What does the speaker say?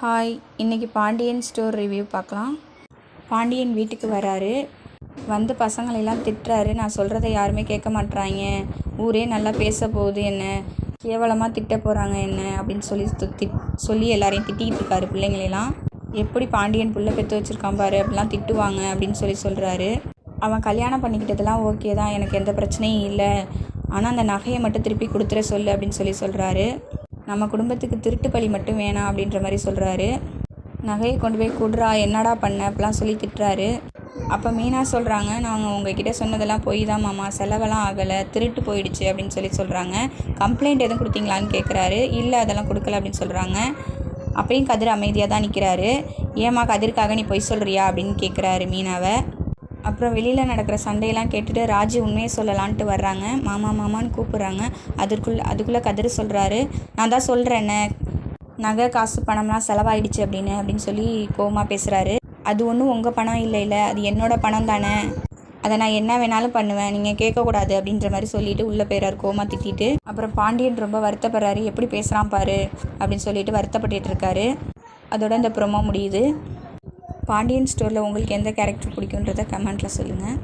Hi, இன்றைக்கி Pandian store review பார்க்கலாம். பாண்டியன் வீட்டுக்கு வராரு. வந்து பசங்களெல்லாம் திட்டுறாரு. நான் சொல்கிறத யாருமே கேட்க மாட்றாங்க, ஊரே நல்லா பேச போகுது, என்ன கேவலமாக திட்ட போகிறாங்க என்ன அப்படின்னு சொல்லி எல்லாரையும் திட்டிகிட்டு இருக்காரு. பிள்ளைங்களெல்லாம் எப்படி பாண்டியன் புள்ள பெற்று வச்சுருக்கான் பாரு, அப்படிலாம் திட்டுவாங்க அப்படின்னு சொல்கிறாரு. அவன் கல்யாணம் பண்ணிக்கிட்டதெல்லாம் ஓகே தான், எனக்கு எந்த பிரச்சனையும் இல்லை, ஆனால் அந்த நகையை மட்டும் திருப்பி கொடுத்துட சொல்லு அப்படின்னு சொல்கிறாரு. நம்ம குடும்பத்துக்கு திருட்டு பழி மட்டும் வேணாம் அப்படின்ற மாதிரி சொல்கிறாரு. நகையை கொண்டு போய் கொடுறா, என்னடா பண்ண அப்படிலாம் சொல்லி திட்டுறாரு. அப்போ மீனா சொல்கிறாங்க, நாங்கள் உங்ககிட்ட சொன்னதெல்லாம் போய் தான் மாமா, செலவெல்லாம் ஆகலை, திருட்டு போயிடுச்சு அப்படின்னு சொல்கிறாங்க. கம்ப்ளைண்ட் எதுவும் கொடுத்தீங்களான்னு கேட்குறாரு. இல்லை, அதெல்லாம் கொடுக்கல அப்படின்னு சொல்கிறாங்க. அப்பையும் கதிர் அமைதியாக தான் நிற்கிறாரு. ஏமா கதிர்க்காக நீ பொய் சொல்கிறியா அப்படின்னு கேட்குறாரு மீனாவை. அப்புறம் வெளியில் நடக்கிற சண்டையெல்லாம் கேட்டுட்டு ராஜி உண்மையை சொல்லலான்ட்டு வர்றாங்க. மாமா மாமான்னு கூப்பிட்றாங்க. அதுக்குள்ளே கதிர் சொல்கிறாரு, நான் தான் சொல்கிறேன்னே, நகை காசு பணம்லாம் செலவாயிடுச்சு அப்படின்னு சொல்லி கோவமாக பேசுகிறாரு. அது ஒன்றும் உங்கள் பணம் இல்லை, அது என்னோடய பணம் தானே, அதை நான் என்ன வேணாலும் பண்ணுவேன், நீங்கள் கேட்கக்கூடாது அப்படின்ற மாதிரி சொல்லிவிட்டு உள்ளே போயிறாரு கோவமாக திட்டிட்டு. அப்புறம் பாண்டியன் ரொம்ப வருத்தப்படுறாரு. எப்படி பேசுகிறான் பாரு அப்படின்னு சொல்லிட்டு வருத்தப்பட்டுட்டு இருக்காரு. அதோட இந்த ப்ரோமோ முடியுது. பாண்டியன் ஸ்டோரில் உங்களுக்கு எந்த கேரக்டர் பிடிக்குன்றதை கமெண்ட்டில் சொல்லுங்கள்.